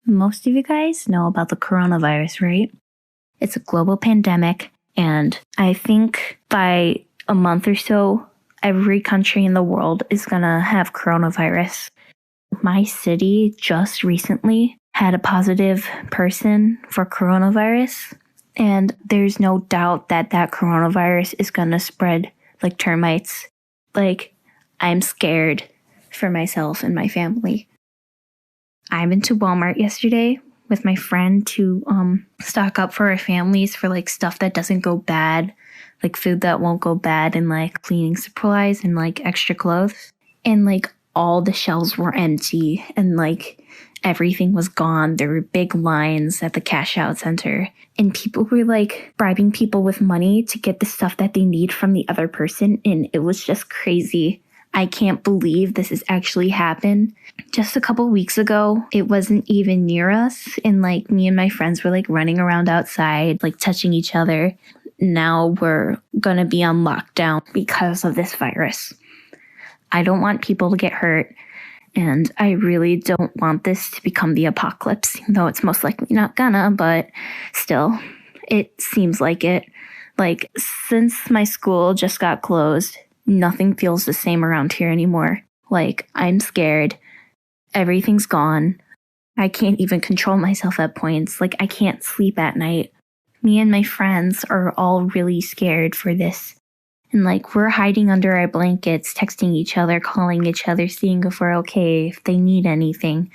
Most of you guys know about the coronavirus, right? It's a global pandemic, and I think by a month or so, every country in the world is gonna have coronavirus. My city just recently had a positive person for coronavirus, and there's no doubt that that coronavirus is gonna spread like termites. Like, I'm scared for myself and my family. I went to Walmart yesterday with my friend to stock up for our families for like stuff that doesn't go bad, like food that won't go bad, and like cleaning supplies and like extra clothes. And like all the shelves were empty and like everything was gone. There were big lines at the cash out center, and people were like bribing people with money to get the stuff that they need from the other person, and it was just crazy. I can't believe this has actually happened. Just a couple weeks ago, it wasn't even near us, and like me and my friends were like running around outside, like touching each other. Now we're gonna be on lockdown because of this virus. I don't want people to get hurt, and I really don't want this to become the apocalypse, even though it's most likely not gonna, but still, it seems like it. Like, since my school just got closed, nothing feels the same around here anymore. Like, I'm scared. Everything's gone. I can't even control myself at points. Like, I can't sleep at night. Me and my friends are all really scared for this. And like, we're hiding under our blankets, texting each other, calling each other, seeing if we're okay, if they need anything.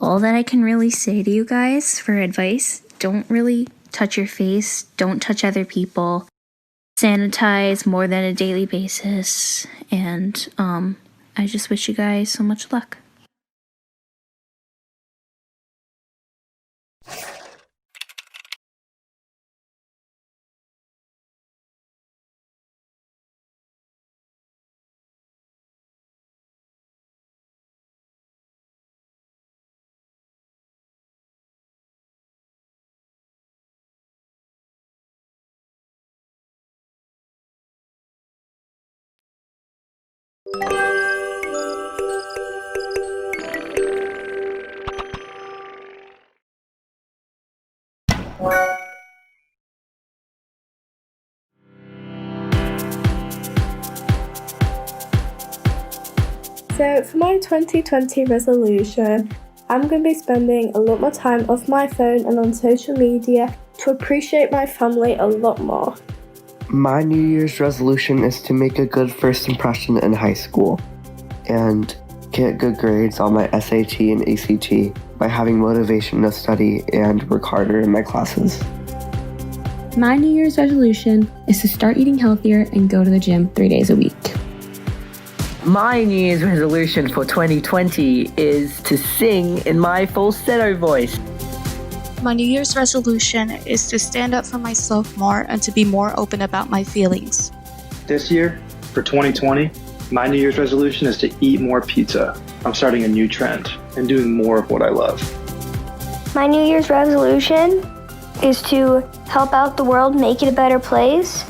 All that I can really say to you guys for advice, don't really touch your face. Don't touch other people. Sanitize more than a daily basis, and I just wish you guys so much luck. So for my 2020 resolution, I'm going to be spending a lot more time off my phone and on social media to appreciate my family a lot more. My New Year's resolution is to make a good first impression in high school and get good grades on my SAT and ACT by having motivation to study and work harder in my classes. My New Year's resolution is to start eating healthier and go to the gym 3 days a week. My New Year's resolution for 2020 is to sing in my falsetto voice. My New Year's resolution is to stand up for myself more and to be more open about my feelings. This year, for 2020, my New Year's resolution is to eat more pizza. I'm starting a new trend and doing more of what I love. My New Year's resolution is to help out the world, make it a better place,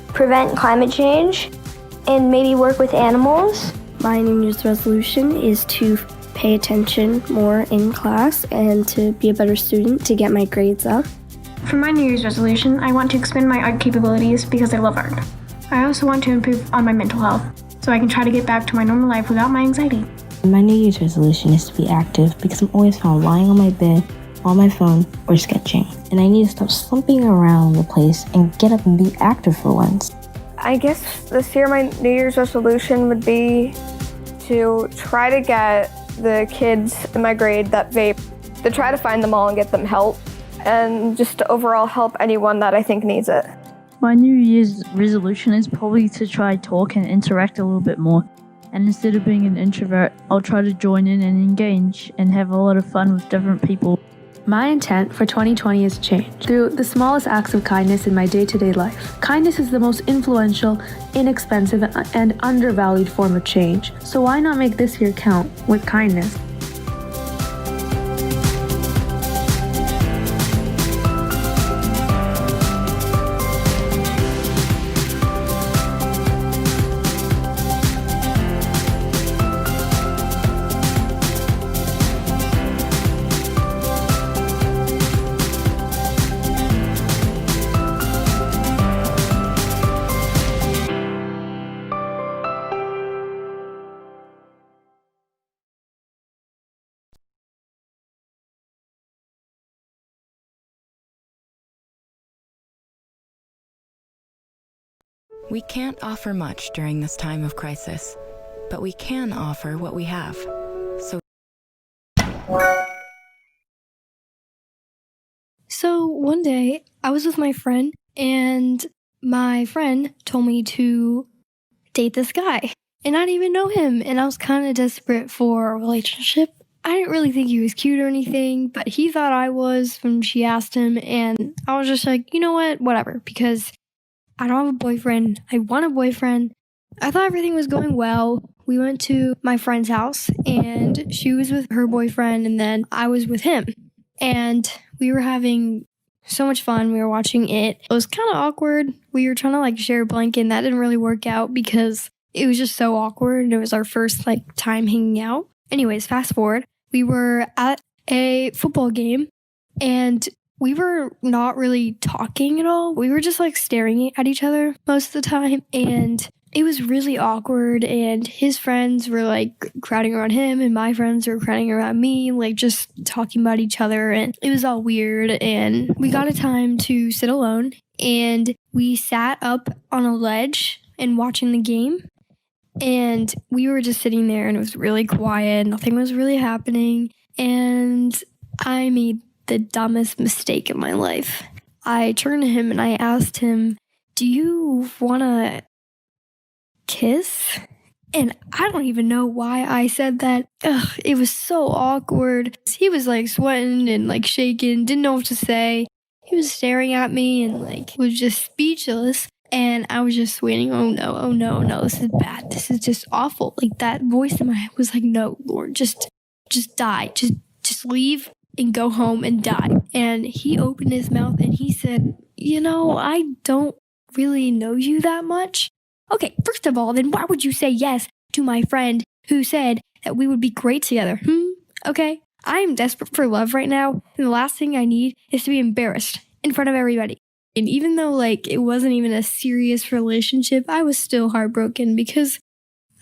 prevent climate change, and maybe work with animals. My New Year's resolution is to pay attention more in class and to be a better student to get my grades up. For my New Year's resolution, I want to expand my art capabilities because I love art. I also want to improve on my mental health so I can try to get back to my normal life without my anxiety. My New Year's resolution is to be active because I'm always found lying on my bed, on my phone, or sketching. And I need to stop slumping around the place and get up and be active for once. I guess this year my New Year's resolution would be to try to get the kids in my grade that vape, to try to find them all and get them help, and just to overall help anyone that I think needs it. My New Year's resolution is probably to try talk and interact a little bit more. And instead of being an introvert, I'll try to join in and engage and have a lot of fun with different people. My intent for 2020 is change through the smallest acts of kindness in my day-to-day life. Kindness is the most influential, inexpensive, and undervalued form of change. So why not make this year count with kindness? We can't offer much during this time of crisis, but we can offer what we have. So one day I was with my friend, and my friend told me to date this guy, and I didn't even know him, and I was kind of desperate for a relationship. I didn't really think he was cute or anything, but he thought I was when she asked him, and I was just like, you know what, whatever, because I don't have a boyfriend. I want a boyfriend. I thought everything was going well. We went to my friend's house, and she was with her boyfriend, and then I was with him. And we were having so much fun. We were watching it. It was kind of awkward. We were trying to like share a blanket, and that didn't really work out because it was just so awkward. It was our first like time hanging out. Anyways, fast forward. We were at a football game, and we were not really talking at all. We were just like staring at each other most of the time, and it was really awkward. And his friends were like crowding around him, and my friends were crowding around me, like just talking about each other, and it was all weird. And we got a time to sit alone, and we sat up on a ledge and watching the game. And we were just sitting there, and it was really quiet. Nothing was really happening. And I made the dumbest mistake in my life. I turned to him and I asked him, "Do you want to kiss?" And I don't even know why I said that. It was so awkward. He was like sweating and like shaking, didn't know what to say. He was staring at me and like was just speechless. And I was just waiting. Oh no, this is bad. This is just awful. Like that voice in my head was like, "No, Lord, just die. Just leave and go home and die." And he opened his mouth and he said, "I don't really know you that much." Okay, first of all, then why would you say yes to my friend who said that we would be great together? Okay, I'm desperate for love right now, and the last thing I need is to be embarrassed in front of everybody. And even though like it wasn't even a serious relationship, I was still heartbroken because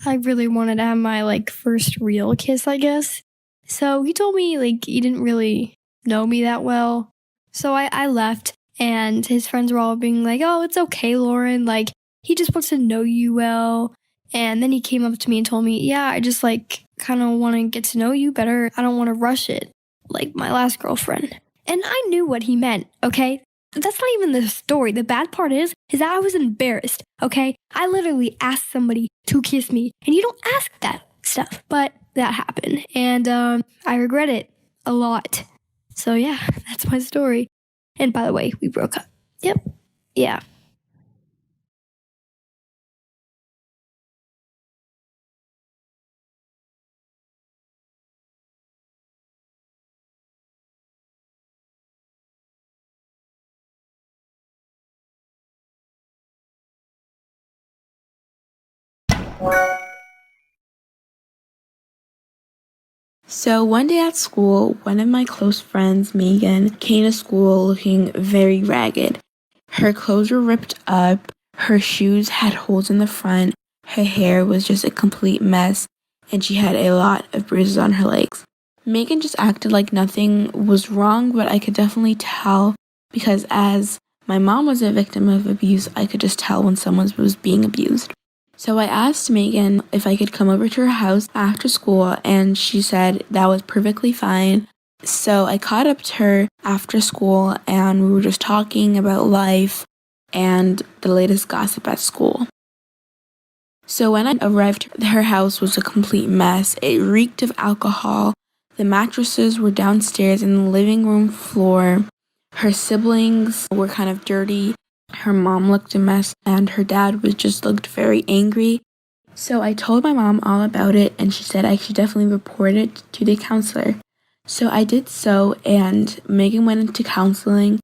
I really wanted to have my like first real kiss, I guess. So he told me like he didn't really know me that well. So I left, and his friends were all being like, "Oh, it's okay, Lauren. Like he just wants to know you well." And then he came up to me and told me, "Yeah, I just like kind of want to get to know you better. I don't want to rush it like my last girlfriend." And I knew what he meant, okay? That's not even the story. The bad part is that I was embarrassed, okay? I literally asked somebody to kiss me, and you don't ask that stuff. But that happened, and I regret it a lot. So yeah, that's my story. And by the way, we broke up. Yep. Yeah. So one day at school, one of my close friends, Megan, came to school looking very ragged. Her clothes were ripped up, her shoes had holes in the front, her hair was just a complete mess, and she had a lot of bruises on her legs. Megan just acted like nothing was wrong, but I could definitely tell because as my mom was a victim of abuse, I could just tell when someone was being abused. So I asked Megan if I could come over to her house after school, and she said that was perfectly fine. So I caught up to her after school, and we were just talking about life and the latest gossip at school. So when I arrived, her house was a complete mess. It reeked of alcohol. The mattresses were downstairs in the living room floor. Her siblings were kind of dirty. Her mom looked a mess, and her dad looked very angry. So I told my mom all about it, and she said I should definitely report it to the counselor. So I did so, and Megan went into counseling,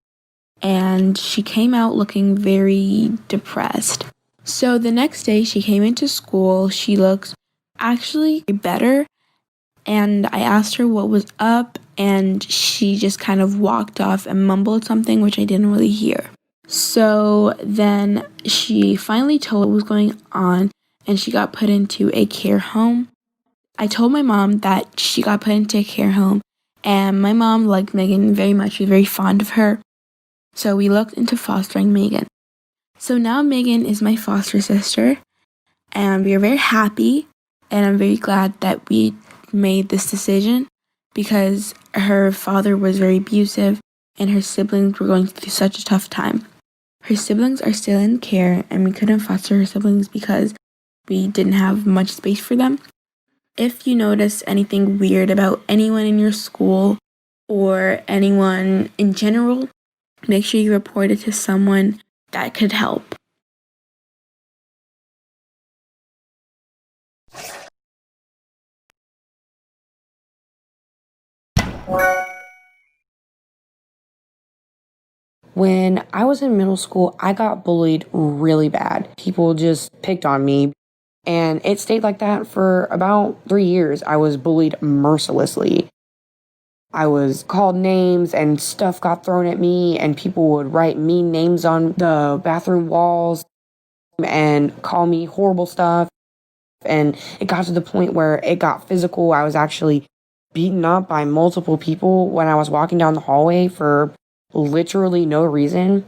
and she came out looking very depressed. So the next day she came into school. She looked actually better, and I asked her what was up, and she just kind of walked off and mumbled something, which I didn't really hear. So then she finally told what was going on, and she got put into a care home. I told my mom that she got put into a care home, and my mom liked Megan very much. She was very fond of her. So we looked into fostering Megan. So now Megan is my foster sister, and we are very happy, and I'm very glad that we made this decision because her father was very abusive and her siblings were going through such a tough time. Her siblings are still in care, and we couldn't foster her siblings because we didn't have much space for them. If you notice anything weird about anyone in your school or anyone in general, make sure you report it to someone that could help. When I was in middle school, I got bullied really bad. People just picked on me, and it stayed like that for about 3 years. I was bullied mercilessly. I was called names and stuff got thrown at me, and people would write mean names on the bathroom walls and call me horrible stuff. And it got to the point where it got physical. I was actually beaten up by multiple people when I was walking down the hallway for literally no reason.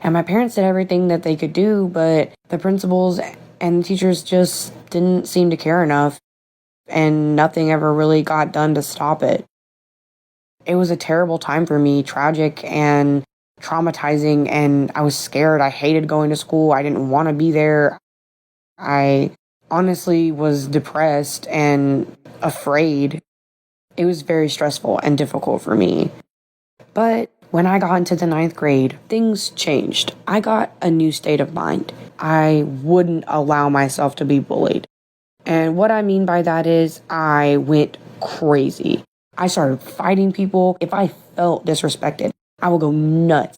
And my parents did everything that they could do, but the principals and the teachers just didn't seem to care enough, and nothing ever really got done to stop it. It was a terrible time for me, tragic and traumatizing, and I was scared. I hated going to school. I didn't want to be there. I honestly was depressed and afraid. It was very stressful and difficult for me. But when I got into the 9th grade, things changed. I got a new state of mind. I wouldn't allow myself to be bullied. And what I mean by that is I went crazy. I started fighting people. If I felt disrespected, I would go nuts,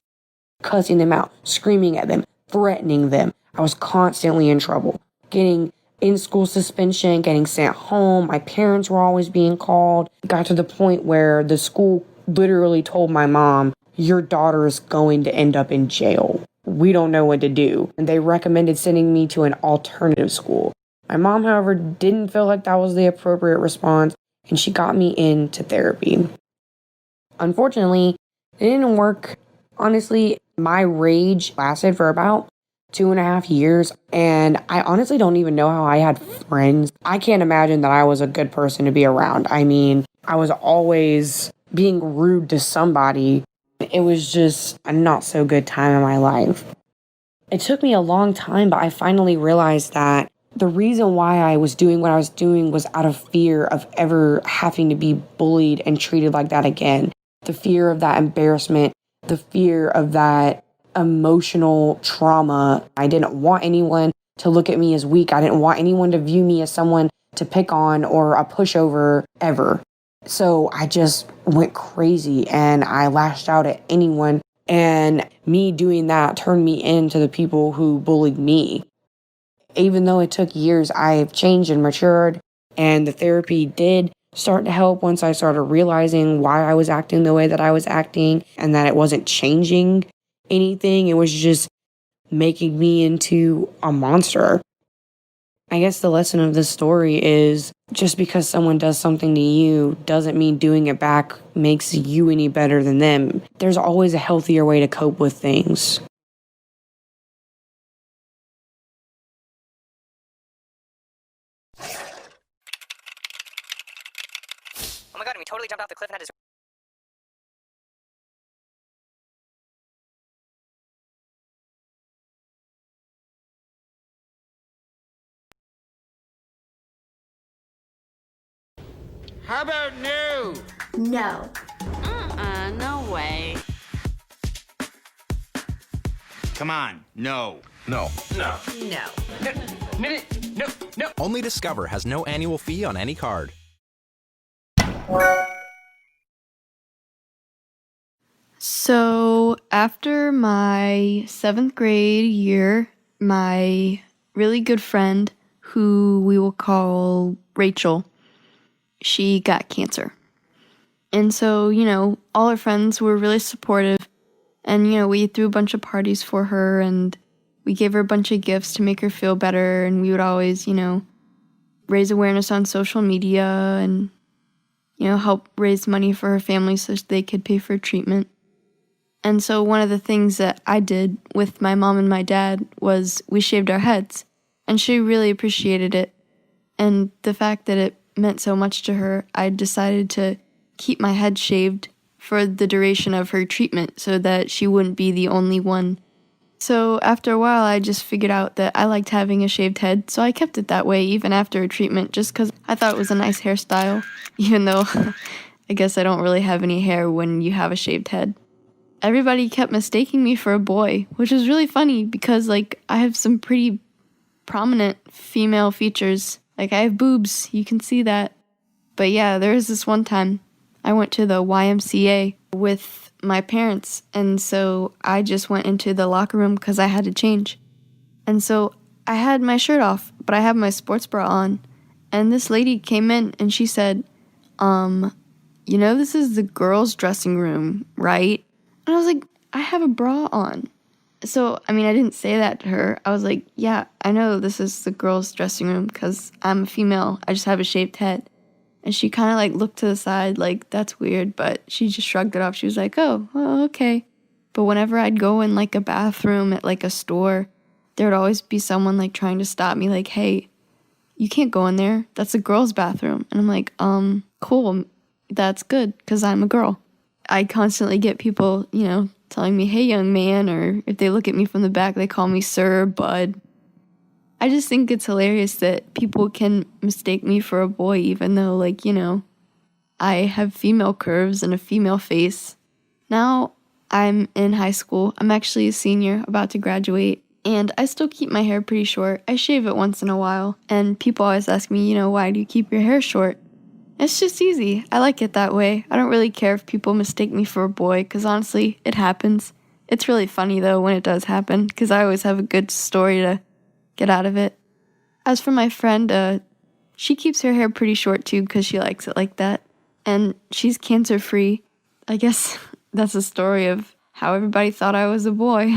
cussing them out, screaming at them, threatening them. I was constantly in trouble, getting in-school suspension, getting sent home. My parents were always being called. It got to the point where the school literally told my mom, "Your daughter is going to end up in jail. We don't know what to do." And they recommended sending me to an alternative school. My mom, however, didn't feel like that was the appropriate response, and she got me into therapy. Unfortunately, it didn't work. Honestly, my rage lasted for about 2.5 years, and I honestly don't even know how I had friends. I can't imagine that I was a good person to be around. I mean, I was always being rude to somebody. It was just a not so good time in my life. It took me a long time, but I finally realized that the reason why I was doing what I was doing was out of fear of ever having to be bullied and treated like that again. The fear of that embarrassment, the fear of that emotional trauma. I didn't want anyone to look at me as weak. I didn't want anyone to view me as someone to pick on or a pushover ever. So I just went crazy and I lashed out at anyone. And me doing that turned me into the people who bullied me. Even though it took years, I've changed and matured, and the therapy did start to help once I started realizing why I was acting the way that I was acting and that it wasn't changing anything. It was just making me into a monster. I guess the lesson of this story is just because someone does something to you doesn't mean doing it back makes you any better than them. There's always a healthier way to cope with things. Oh my god, and we totally jumped off the cliff and had to... How about no? No. No way. Come on, no. No. No. No. Only Discover has no annual fee on any card. So after my 7th grade year, my really good friend, who we will call Rachel, she got cancer. And so, all her friends were really supportive. And, we threw a bunch of parties for her and we gave her a bunch of gifts to make her feel better. And we would always, raise awareness on social media and, help raise money for her family so they could pay for treatment. And so one of the things that I did with my mom and my dad was we shaved our heads. And she really appreciated it. And the fact that it meant so much to her, I decided to keep my head shaved for the duration of her treatment so that she wouldn't be the only one. So after a while, I just figured out that I liked having a shaved head, so I kept it that way even after a treatment just because I thought it was a nice hairstyle, even though I guess I don't really have any hair when you have a shaved head. Everybody kept mistaking me for a boy, which was really funny because, like, I have some pretty prominent female features. Like, I have boobs, you can see that. But yeah, there was this one time I went to the YMCA with my parents, and so I just went into the locker room because I had to change. And so I had my shirt off, but I had my sports bra on. And this lady came in and she said, you know, this is the girls' dressing room, right? And I was like, I have a bra on. So, I mean, I didn't say that to her. I was like, yeah, I know this is the girls' dressing room because I'm a female. I just have a shaved head. And she kind of like looked to the side like, that's weird, but she just shrugged it off. She was like, oh, well, okay. But whenever I'd go in like a bathroom at like a store, there would always be someone like trying to stop me like, hey, you can't go in there. That's a girl's bathroom. And I'm like, cool. That's good because I'm a girl. I constantly get people, you know, telling me, hey, young man, or if they look at me from the back, they call me sir, bud. I just think it's hilarious that people can mistake me for a boy, even though, like, you know, I have female curves and a female face. Now I'm in high school. I'm actually a senior, about to graduate, and I still keep my hair pretty short. I shave it once in a while, and people always ask me, you know, why do you keep your hair short? It's just easy. I like it that way. I don't really care if people mistake me for a boy, because honestly, it happens. It's really funny, though, when it does happen, because I always have a good story to get out of it. As for my friend, she keeps her hair pretty short, too, because she likes it like that. And she's cancer-free. I guess that's a story of how everybody thought I was a boy.